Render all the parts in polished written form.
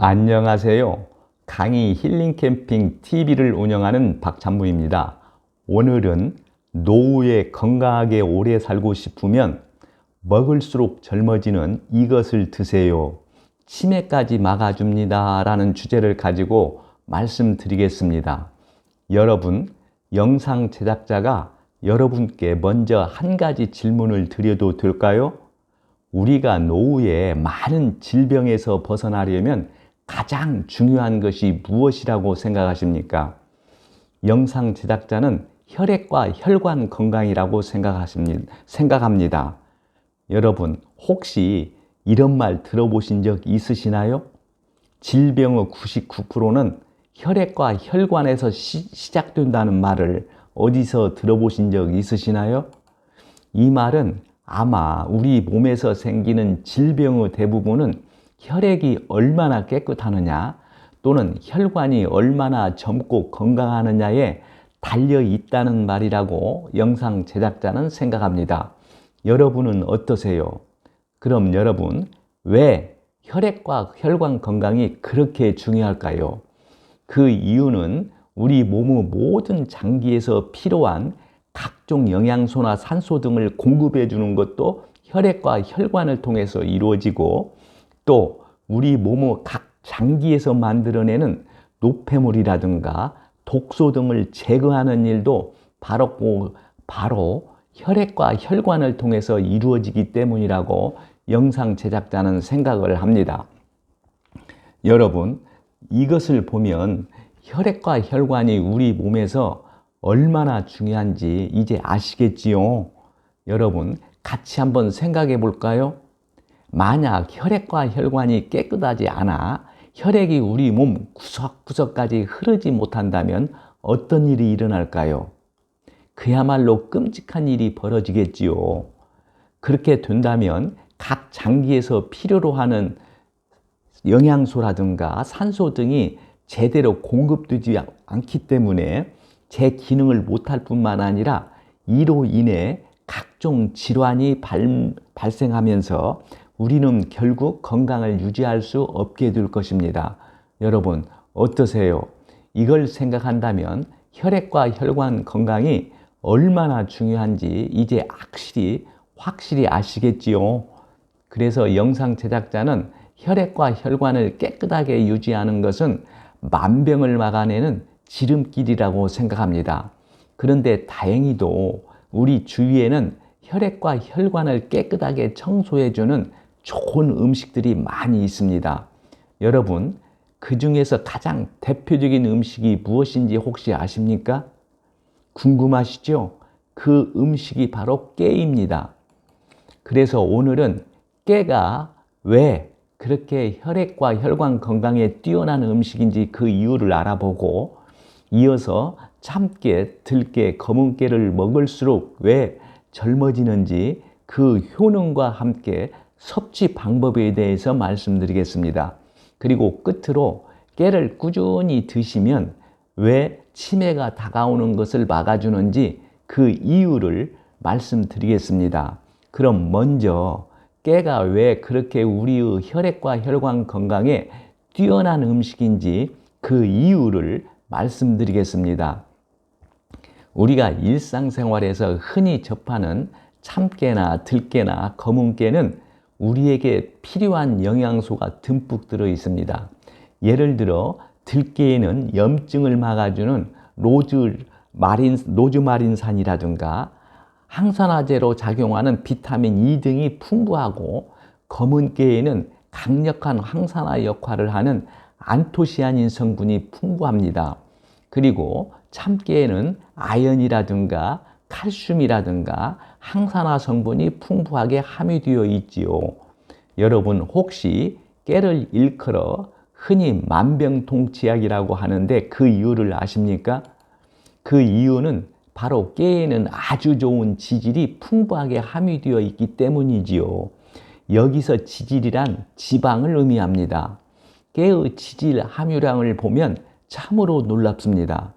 안녕하세요. 강의 힐링 캠핑 TV를 운영하는 박찬무입니다. 오늘은 노후에 건강하게 오래 살고 싶으면 먹을수록 젊어지는 이것을 드세요. 치매까지 막아줍니다. 라는 주제를 가지고 말씀드리겠습니다. 여러분, 영상 제작자가 여러분께 먼저 한 가지 질문을 드려도 될까요? 우리가 노후에 많은 질병에서 벗어나려면 가장 중요한 것이 무엇이라고 생각하십니까? 영상 제작자는 혈액과 혈관 건강이라고 생각합니다. 여러분, 혹시 이런 말 들어보신 적 있으시나요? 질병의 99%는 혈액과 혈관에서 시작된다는 말을 어디서 들어보신 적 있으시나요? 이 말은 아마 우리 몸에서 생기는 질병의 대부분은 혈액이 얼마나 깨끗하느냐 또는 혈관이 얼마나 젊고 건강하느냐에 달려 있다는 말이라고 영상 제작자는 생각합니다. 여러분은 어떠세요? 그럼 여러분, 왜 혈액과 혈관 건강이 그렇게 중요할까요? 그 이유는 우리 몸의 모든 장기에서 필요한 각종 영양소나 산소 등을 공급해 주는 것도 혈액과 혈관을 통해서 이루어지고, 또 우리 몸의 각 장기에서 만들어내는 노폐물이라든가 독소 등을 제거하는 일도 바로 혈액과 혈관을 통해서 이루어지기 때문이라고 영상 제작자는 생각을 합니다. 여러분, 이것을 보면 혈액과 혈관이 우리 몸에서 얼마나 중요한지 이제 아시겠지요? 여러분, 같이 한번 생각해 볼까요? 만약 혈액과 혈관이 깨끗하지 않아 혈액이 우리 몸 구석구석까지 흐르지 못한다면 어떤 일이 일어날까요? 그야말로 끔찍한 일이 벌어지겠지요. 그렇게 된다면 각 장기에서 필요로 하는 영양소라든가 산소 등이 제대로 공급되지 않기 때문에 제 기능을 못할 뿐만 아니라 이로 인해 각종 질환이 발생하면서 우리는 결국 건강을 유지할 수 없게 될 것입니다. 여러분, 어떠세요? 이걸 생각한다면 혈액과 혈관 건강이 얼마나 중요한지 이제 확실히 아시겠지요? 그래서 영상 제작자는 혈액과 혈관을 깨끗하게 유지하는 것은 만병을 막아내는 지름길이라고 생각합니다. 그런데 다행히도 우리 주위에는 혈액과 혈관을 깨끗하게 청소해주는 좋은 음식들이 많이 있습니다. 여러분, 그 중에서 가장 대표적인 음식이 무엇인지 혹시 아십니까? 궁금하시죠? 그 음식이 바로 깨입니다. 그래서 오늘은 깨가 왜 그렇게 혈액과 혈관 건강에 뛰어난 음식인지 그 이유를 알아보고, 이어서 참깨, 들깨, 검은깨를 먹을수록 왜 젊어지는지 그 효능과 함께 섭취 방법에 대해서 말씀드리겠습니다. 그리고 끝으로 깨를 꾸준히 드시면 왜 치매가 다가오는 것을 막아주는지 그 이유를 말씀드리겠습니다. 그럼 먼저 깨가 왜 그렇게 우리의 혈액과 혈관 건강에 뛰어난 음식인지 그 이유를 말씀드리겠습니다. 우리가 일상생활에서 흔히 접하는 참깨나 들깨나 검은깨는 우리에게 필요한 영양소가 듬뿍 들어 있습니다. 예를 들어 들깨에는 염증을 막아주는 로즈마린산이라든가 항산화제로 작용하는 비타민 E 등이 풍부하고, 검은깨에는 강력한 항산화 역할을 하는 안토시아닌 성분이 풍부합니다. 그리고 참깨에는 아연이라든가 칼슘이라든가 항산화 성분이 풍부하게 함유되어 있지요. 여러분, 혹시 깨를 일컬어 흔히 만병통치약이라고 하는데 그 이유를 아십니까? 그 이유는 바로 깨에는 아주 좋은 지질이 풍부하게 함유되어 있기 때문이지요. 여기서 지질이란 지방을 의미합니다. 깨의 지질 함유량을 보면 참으로 놀랍습니다.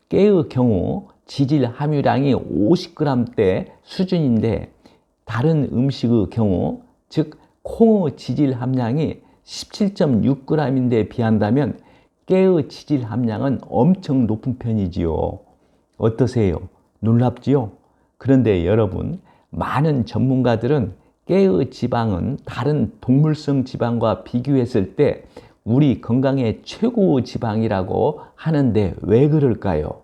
깨의 경우 지질 함유량이 50g대 수준인데, 다른 음식의 경우, 즉 콩의 지질 함량이 17.6g인데 비한다면 깨의 지질 함량은 엄청 높은 편이지요. 어떠세요? 놀랍지요? 그런데 여러분, 많은 전문가들은 깨의 지방은 다른 동물성 지방과 비교했을 때 우리 건강에 최고 지방이라고 하는데 왜 그럴까요?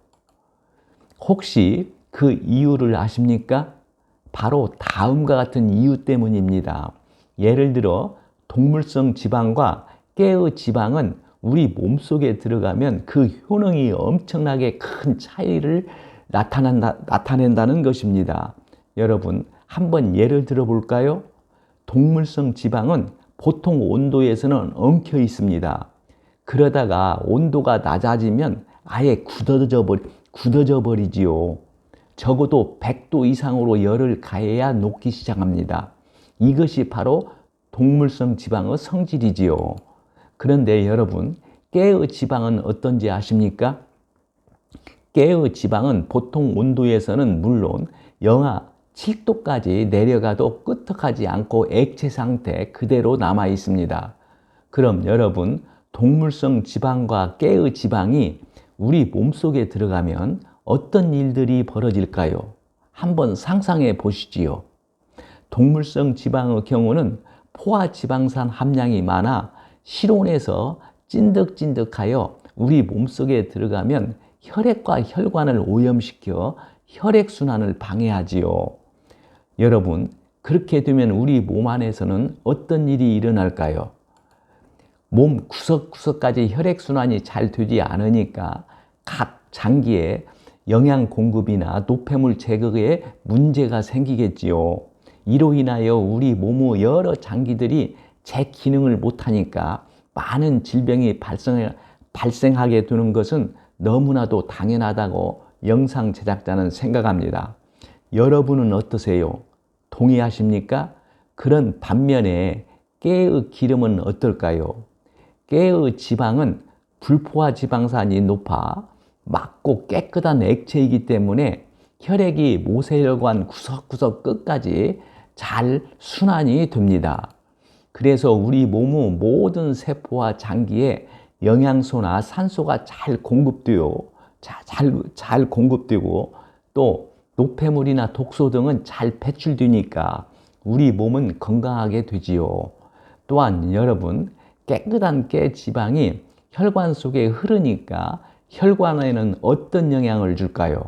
혹시 그 이유를 아십니까? 바로 다음과 같은 이유 때문입니다. 예를 들어 동물성 지방과 깨의 지방은 우리 몸속에 들어가면 그 효능이 엄청나게 큰 차이를 나타낸다는 것입니다. 여러분, 한번 예를 들어 볼까요? 동물성 지방은 보통 온도에서는 엉켜 있습니다. 그러다가 온도가 낮아지면 아예 굳어져 버리지요. 적어도 100도 이상으로 열을 가해야 녹기 시작합니다. 이것이 바로 동물성 지방의 성질이지요. 그런데 여러분, 깨의 지방은 어떤지 아십니까? 깨의 지방은 보통 온도에서는 물론 영하 7도까지 내려가도 끄떡하지 않고 액체 상태 그대로 남아 있습니다. 그럼 여러분, 동물성 지방과 깨의 지방이 우리 몸속에 들어가면 어떤 일들이 벌어질까요? 한번 상상해 보시지요. 동물성 지방의 경우는 포화지방산 함량이 많아 실온에서 찐득찐득하여 우리 몸속에 들어가면 혈액과 혈관을 오염시켜 혈액순환을 방해하지요. 여러분, 그렇게 되면 우리 몸 안에서는 어떤 일이 일어날까요? 몸 구석구석까지 혈액순환이 잘 되지 않으니까 각 장기에 영양 공급이나 노폐물 제거에 문제가 생기겠지요. 이로 인하여 우리 몸의 여러 장기들이 제 기능을 못하니까 많은 질병이 발생하게 되는 것은 너무나도 당연하다고 영상 제작자는 생각합니다. 여러분은 어떠세요? 동의하십니까? 그런 반면에 깨의 기름은 어떨까요? 깨의 지방은 불포화 지방산이 높아 맑고 깨끗한 액체이기 때문에 혈액이 모세혈관 구석구석 끝까지 잘 순환이 됩니다. 그래서 우리 몸의 모든 세포와 장기에 영양소나 산소가 잘 공급되고 또 노폐물이나 독소 등은 잘 배출되니까 우리 몸은 건강하게 되지요. 또한 여러분, 깨끗한 깨 지방이 혈관 속에 흐르니까 혈관에는 어떤 영향을 줄까요?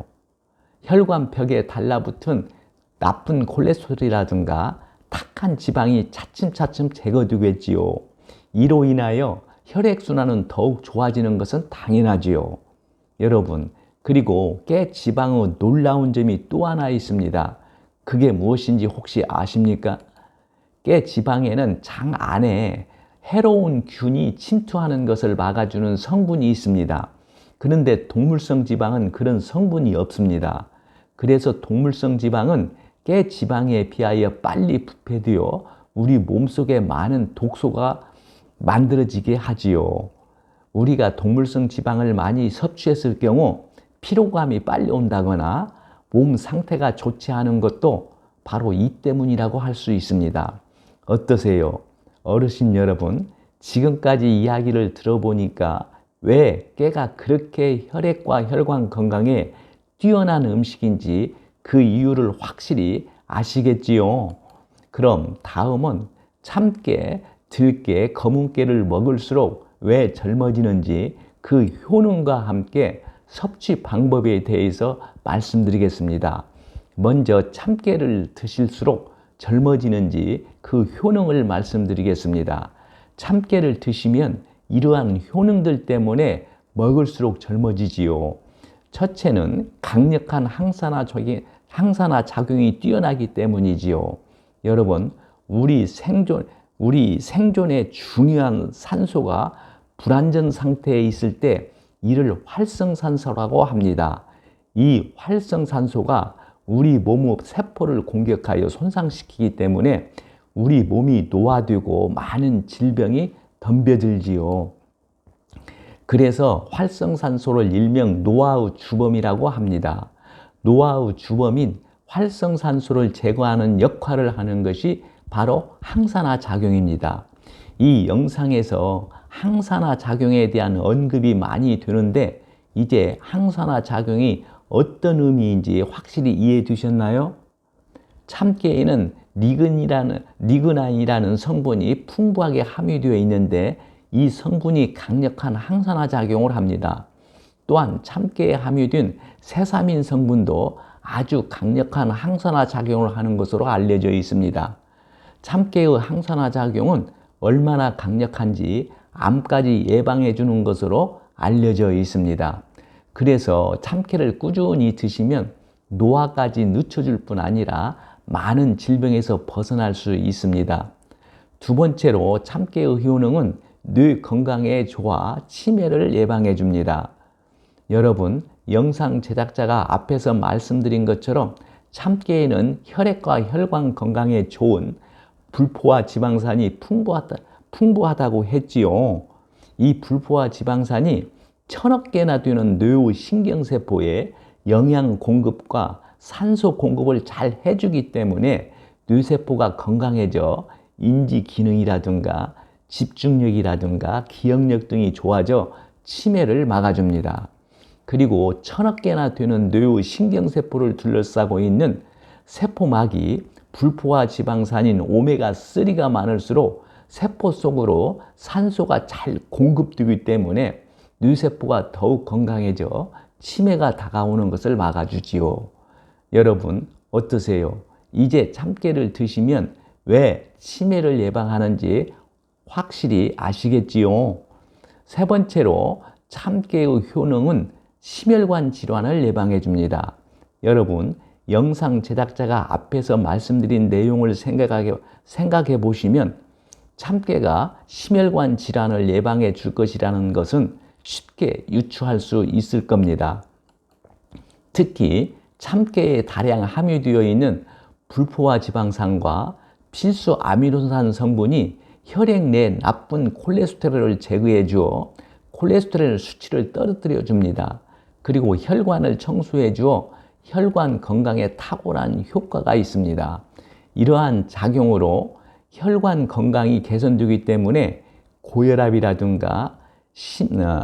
혈관벽에 달라붙은 나쁜 콜레스테롤이라든가 탁한 지방이 차츰차츰 제거되겠지요. 이로 인하여 혈액순환은 더욱 좋아지는 것은 당연하지요. 여러분, 그리고 깨 지방의 놀라운 점이 또 하나 있습니다. 그게 무엇인지 혹시 아십니까? 깨 지방에는 장 안에 해로운 균이 침투하는 것을 막아주는 성분이 있습니다. 그런데 동물성 지방은 그런 성분이 없습니다. 그래서 동물성 지방은 깨 지방에 비하여 빨리 부패되어 우리 몸속에 많은 독소가 만들어지게 하지요. 우리가 동물성 지방을 많이 섭취했을 경우 피로감이 빨리 온다거나 몸 상태가 좋지 않은 것도 바로 이 때문이라고 할 수 있습니다. 어떠세요? 어르신 여러분, 지금까지 이야기를 들어보니까 왜 깨가 그렇게 혈액과 혈관 건강에 뛰어난 음식인지 그 이유를 확실히 아시겠지요? 그럼 다음은 참깨, 들깨, 검은깨를 먹을수록 왜 젊어지는지 그 효능과 함께 섭취 방법에 대해서 말씀드리겠습니다. 먼저 참깨를 드실수록 젊어지는지 그 효능을 말씀드리겠습니다. 참깨를 드시면 이러한 효능들 때문에 먹을수록 젊어지지요. 첫째는 강력한 항산화 작용이 뛰어나기 때문이지요. 여러분, 우리 생존에 중요한 산소가 불안정 상태에 있을 때 이를 활성산소라고 합니다. 이 활성산소가 우리 몸의 세포를 공격하여 손상시키기 때문에 우리 몸이 노화되고 많은 질병이 덤벼들지요. 그래서 활성산소를 일명 노화의 주범이라고 합니다. 노화의 주범인 활성산소를 제거하는 역할을 하는 것이 바로 항산화 작용입니다. 이 영상에서 항산화 작용에 대한 언급이 많이 되는데 이제 항산화 작용이 어떤 의미인지 확실히 이해해 두셨나요? 참깨에는 리그난이라는 성분이 풍부하게 함유되어 있는데 이 성분이 강력한 항산화 작용을 합니다. 또한 참깨에 함유된 세사민 성분도 아주 강력한 항산화 작용을 하는 것으로 알려져 있습니다. 참깨의 항산화 작용은 얼마나 강력한지 암까지 예방해 주는 것으로 알려져 있습니다. 그래서 참깨를 꾸준히 드시면 노화까지 늦춰줄 뿐 아니라 많은 질병에서 벗어날 수 있습니다. 두 번째로 참깨의 효능은 뇌 건강에 좋아 치매를 예방해 줍니다. 여러분, 영상 제작자가 앞에서 말씀드린 것처럼 참깨에는 혈액과 혈관 건강에 좋은 불포화 지방산이 풍부하다고 했지요. 이 불포화 지방산이 1000억 개나 되는 뇌의 신경세포에 영양 공급과 산소 공급을 잘 해주기 때문에 뇌세포가 건강해져 인지 기능이라든가 집중력이라든가 기억력 등이 좋아져 치매를 막아줍니다. 그리고 1000억 개나 되는 뇌의 신경세포를 둘러싸고 있는 세포막이 불포화 지방산인 오메가3가 많을수록 세포 속으로 산소가 잘 공급되기 때문에 뇌세포가 더욱 건강해져 치매가 다가오는 것을 막아주지요. 여러분 어떠세요? 이제 참깨를 드시면 왜 치매를 예방하는지 확실히 아시겠지요? 세 번째로 참깨의 효능은 심혈관 질환을 예방해 줍니다. 여러분, 영상 제작자가 앞에서 말씀드린 내용을 생각해 보시면 참깨가 심혈관 질환을 예방해 줄 것이라는 것은 쉽게 유추할 수 있을 겁니다. 특히 참깨에 다량 함유되어 있는 불포화 지방산과 필수 아미노산 성분이 혈액 내 나쁜 콜레스테롤을 제거해 주어 콜레스테롤 수치를 떨어뜨려 줍니다. 그리고 혈관을 청소해 주어 혈관 건강에 탁월한 효과가 있습니다. 이러한 작용으로 혈관 건강이 개선되기 때문에 고혈압이라든가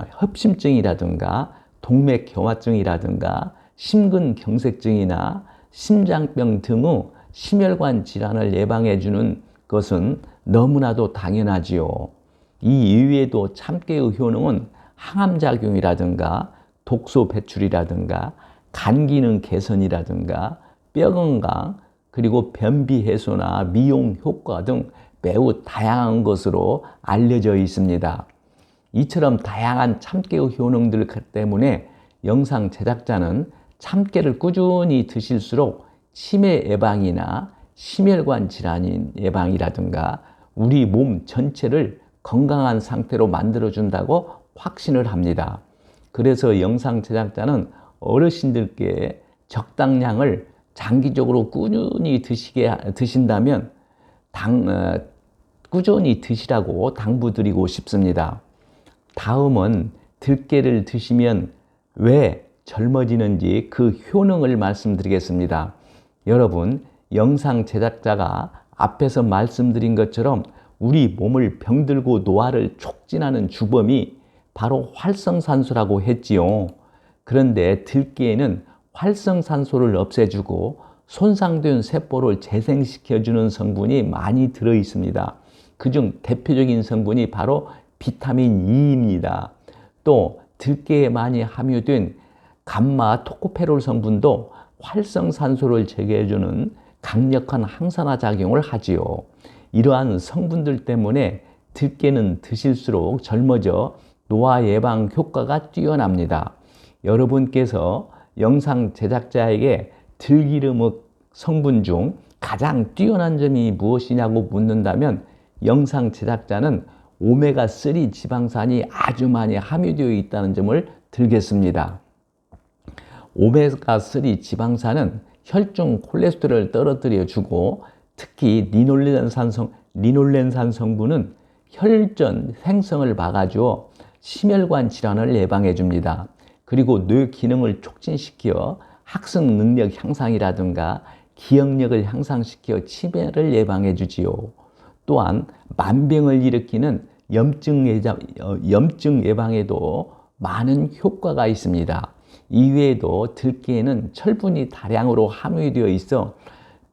협심증이라든가 동맥경화증이라든가 심근경색증이나 심장병 등의 심혈관 질환을 예방해 주는 것은 너무나도 당연하지요. 이 이외에도 참깨의 효능은 항암작용이라든가 독소 배출이라든가 간 기능 개선이라든가 뼈 건강 그리고 변비 해소나 미용 효과 등 매우 다양한 것으로 알려져 있습니다. 이처럼 다양한 참깨의 효능들 때문에 영상 제작자는 참깨를 꾸준히 드실수록 치매 예방이나 심혈관 질환 예방이라든가 우리 몸 전체를 건강한 상태로 만들어준다고 확신을 합니다. 그래서 영상 제작자는 어르신들께 적당량을 장기적으로 꾸준히 드신다면 꾸준히 드시라고 당부드리고 싶습니다. 다음은 들깨를 드시면 왜 젊어지는지 그 효능을 말씀드리겠습니다. 여러분, 영상 제작자가 앞에서 말씀드린 것처럼 우리 몸을 병들고 노화를 촉진하는 주범이 바로 활성산소라고 했지요. 그런데 들깨에는 활성산소를 없애주고 손상된 세포를 재생시켜주는 성분이 많이 들어 있습니다. 그중 대표적인 성분이 바로 비타민 E입니다. 또 들깨에 많이 함유된 감마 토코페롤 성분도 활성산소를 제거해주는 강력한 항산화 작용을 하지요. 이러한 성분들 때문에 들깨는 드실수록 젊어져 노화 예방 효과가 뛰어납니다. 여러분께서 영상 제작자에게 들기름 성분 중 가장 뛰어난 점이 무엇이냐고 묻는다면 영상 제작자는 오메가3 지방산이 아주 많이 함유되어 있다는 점을 들겠습니다. 오메가3 지방산은 혈중 콜레스테롤을 떨어뜨려 주고 특히 리놀렌산 성분은 혈전 생성을 막아주어 심혈관 질환을 예방해 줍니다. 그리고 뇌 기능을 촉진시켜 학습 능력 향상이라든가 기억력을 향상시켜 치매를 예방해 주지요. 또한 만병을 일으키는 염증 예방에도 많은 효과가 있습니다. 이외에도 들깨에는 철분이 다량으로 함유되어 있어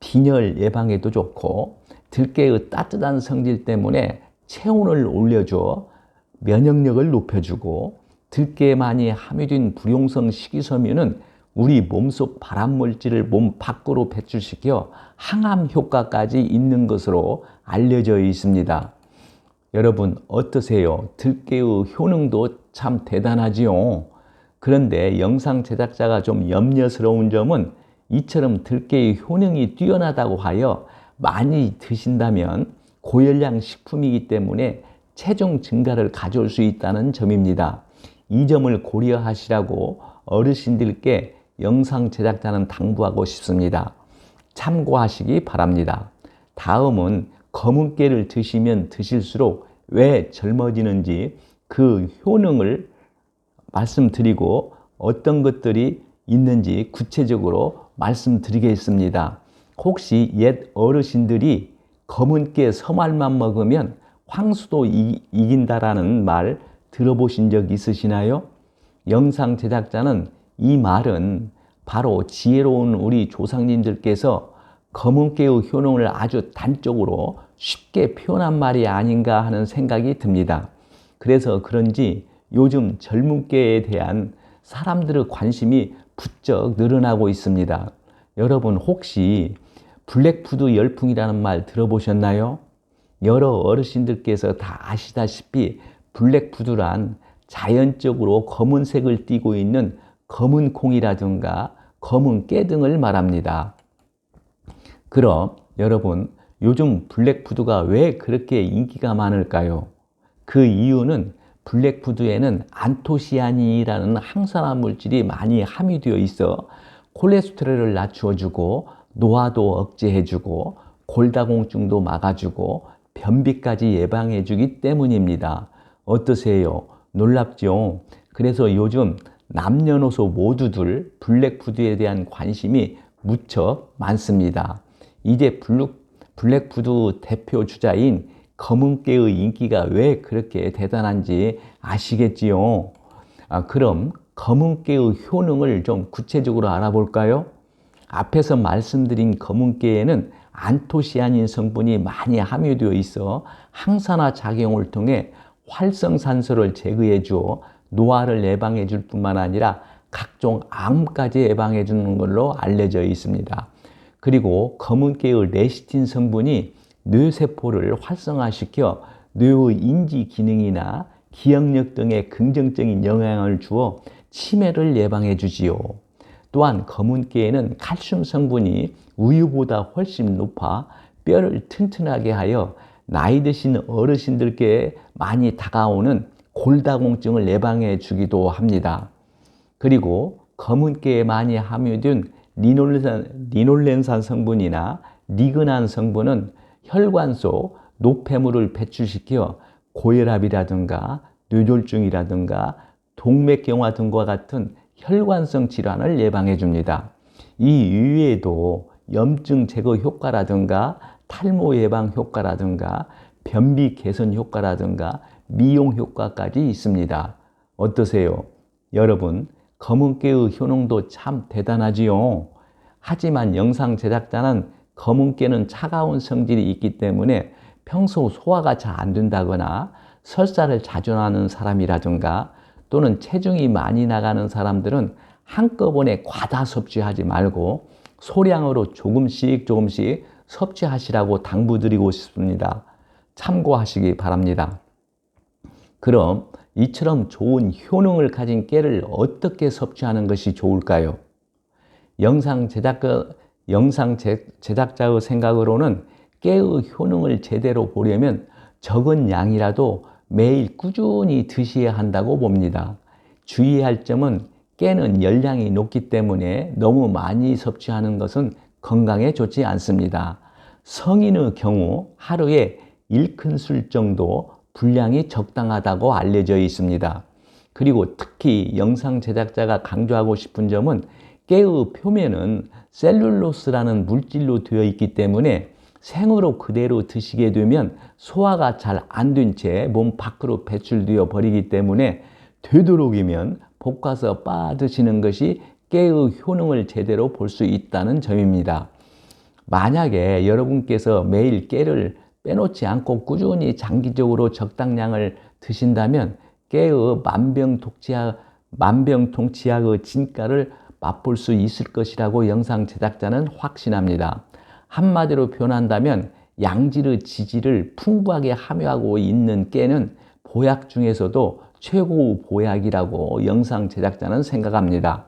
빈혈 예방에도 좋고, 들깨의 따뜻한 성질 때문에 체온을 올려줘 면역력을 높여주고, 들깨에 많이 함유된 불용성 식이섬유는 우리 몸속 발암물질을 몸 밖으로 배출시켜 항암 효과까지 있는 것으로 알려져 있습니다. 여러분 어떠세요? 들깨의 효능도 참 대단하지요. 그런데 영상 제작자가 좀 염려스러운 점은 이처럼 들깨의 효능이 뛰어나다고 하여 많이 드신다면 고열량 식품이기 때문에 체중 증가를 가져올 수 있다는 점입니다. 이 점을 고려하시라고 어르신들께 영상 제작자는 당부하고 싶습니다. 참고하시기 바랍니다. 다음은 검은 깨를 드시면 드실수록 왜 젊어지는지 그 효능을 말씀드리고 어떤 것들이 있는지 구체적으로 말씀드리겠습니다. 혹시 옛 어르신들이 검은 깨 서말만 먹으면 황수도 이긴다라는 말 들어보신 적 있으시나요? 영상 제작자는 이 말은 바로 지혜로운 우리 조상님들께서 검은 깨의 효능을 아주 단적으로 쉽게 표현한 말이 아닌가 하는 생각이 듭니다. 그래서 그런지 요즘 젊은 깨에 대한 사람들의 관심이 부쩍 늘어나고 있습니다. 여러분 혹시 블랙푸드 열풍이라는 말 들어보셨나요? 여러 어르신들께서 다 아시다시피 블랙푸드란 자연적으로 검은색을 띠고 있는 검은 콩이라든가 검은 깨 등을 말합니다. 그럼 여러분 요즘 블랙푸드가 왜 그렇게 인기가 많을까요? 그 이유는 블랙푸드에는 안토시아닌이라는 항산화 물질이 많이 함유되어 있어 콜레스테롤을 낮추어주고 노화도 억제해주고 골다공증도 막아주고 변비까지 예방해주기 때문입니다. 어떠세요? 놀랍죠? 그래서 요즘 남녀노소 모두들 블랙푸드에 대한 관심이 무척 많습니다. 이제 블랙푸드 대표 주자인 검은 깨의 인기가 왜 그렇게 대단한지 아시겠지요? 그럼 검은 깨의 효능을 좀 구체적으로 알아볼까요? 앞에서 말씀드린 검은 깨에는 안토시아닌 성분이 많이 함유되어 있어 항산화 작용을 통해 활성산소를 제거해 주어 노화를 예방해 줄 뿐만 아니라 각종 암까지 예방해 주는 걸로 알려져 있습니다. 그리고 검은 깨의 레시틴 성분이 뇌세포를 활성화시켜 뇌의 인지 기능이나 기억력 등에 긍정적인 영향을 주어 치매를 예방해 주지요. 또한 검은 깨에는 칼슘 성분이 우유보다 훨씬 높아 뼈를 튼튼하게 하여 나이 드신 어르신들께 많이 다가오는 골다공증을 예방해 주기도 합니다. 그리고 검은 깨에 많이 함유된 리놀렌산 성분이나 리그난 성분은 혈관 속 노폐물을 배출시켜 고혈압이라든가 뇌졸중이라든가 동맥경화 등과 같은 혈관성 질환을 예방해 줍니다. 이 이외에도 염증 제거 효과라든가 탈모 예방 효과라든가 변비 개선 효과라든가 미용 효과까지 있습니다. 어떠세요? 여러분 검은 깨의 효능도 참 대단하지요. 하지만 영상 제작자는 검은 깨는 차가운 성질이 있기 때문에 평소 소화가 잘 안 된다거나 설사를 자주 하는 사람이라든가 또는 체중이 많이 나가는 사람들은 한꺼번에 과다 섭취하지 말고 소량으로 조금씩 섭취하시라고 당부드리고 싶습니다. 참고하시기 바랍니다. 그럼 이처럼 좋은 효능을 가진 깨를 어떻게 섭취하는 것이 좋을까요? 영상 제작자의 생각으로는 깨의 효능을 제대로 보려면 적은 양이라도 매일 꾸준히 드셔야 한다고 봅니다. 주의할 점은 깨는 열량이 높기 때문에 너무 많이 섭취하는 것은 건강에 좋지 않습니다. 성인의 경우 하루에 1큰술 정도 분량이 적당하다고 알려져 있습니다. 그리고 특히 영상 제작자가 강조하고 싶은 점은 깨의 표면은 셀룰로스라는 물질로 되어 있기 때문에 생으로 그대로 드시게 되면 소화가 잘 안 된 채 몸 밖으로 배출되어 버리기 때문에 되도록이면 볶아서 빻아 드시는 것이 깨의 효능을 제대로 볼 수 있다는 점입니다. 만약에 여러분께서 매일 깨를 빼놓지 않고 꾸준히 장기적으로 적당량을 드신다면 깨의 만병통치약의 진가를 맛볼 수 있을 것이라고 영상 제작자는 확신합니다. 한마디로 표현한다면 양질의 지질을 풍부하게 함유하고 있는 깨는 보약 중에서도 최고의 보약이라고 영상 제작자는 생각합니다.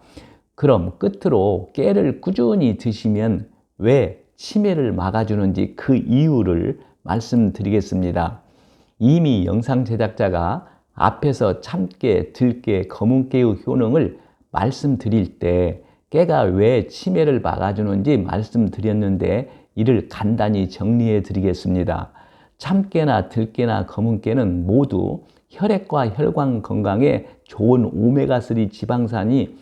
그럼 끝으로 깨를 꾸준히 드시면 왜 치매를 막아주는지 그 이유를 말씀드리겠습니다. 이미 영상 제작자가 앞에서 참깨, 들깨, 검은깨의 효능을 말씀드릴 때 깨가 왜 치매를 막아주는지 말씀드렸는데 이를 간단히 정리해 드리겠습니다. 참깨나 들깨나 검은깨는 모두 혈액과 혈관 건강에 좋은 오메가3 지방산이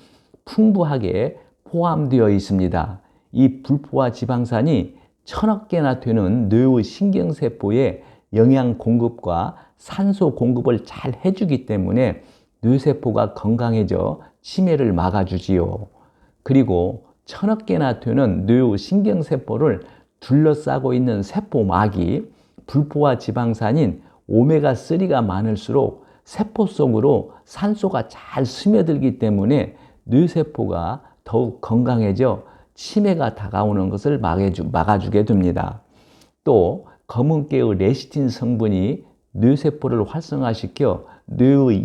풍부하게 포함되어 있습니다. 이 불포화 지방산이 1000억 개나 되는 뇌의 신경세포에 영양 공급과 산소 공급을 잘 해주기 때문에 뇌세포가 건강해져 치매를 막아주지요. 그리고 1000억 개나 되는 뇌의 신경세포를 둘러싸고 있는 세포막이 불포화 지방산인 오메가3가 많을수록 세포 속으로 산소가 잘 스며들기 때문에 뇌세포가 더욱 건강해져 치매가 다가오는 것을 막아주게 됩니다. 또 검은깨의 레시틴 성분이 뇌세포를 활성화시켜 뇌의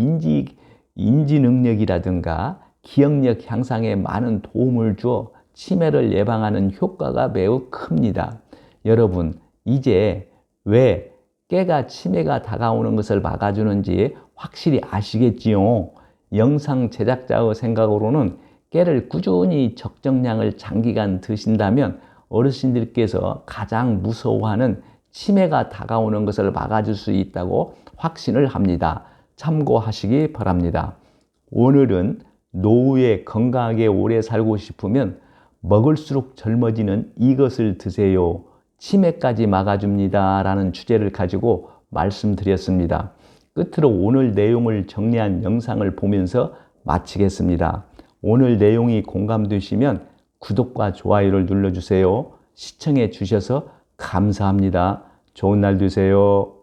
인지 능력이라든가 기억력 향상에 많은 도움을 주어 치매를 예방하는 효과가 매우 큽니다. 여러분, 이제 왜 깨가 치매가 다가오는 것을 막아주는지 확실히 아시겠지요? 영상 제작자의 생각으로는 깨를 꾸준히 적정량을 장기간 드신다면 어르신들께서 가장 무서워하는 치매가 다가오는 것을 막아줄 수 있다고 확신을 합니다. 참고하시기 바랍니다. 오늘은 노후에 건강하게 오래 살고 싶으면 먹을수록 젊어지는 이것을 드세요. 치매까지 막아줍니다. 라는 주제를 가지고 말씀드렸습니다. 끝으로 오늘 내용을 정리한 영상을 보면서 마치겠습니다. 오늘 내용이 공감되시면 구독과 좋아요를 눌러주세요. 시청해 주셔서 감사합니다. 좋은 날 되세요.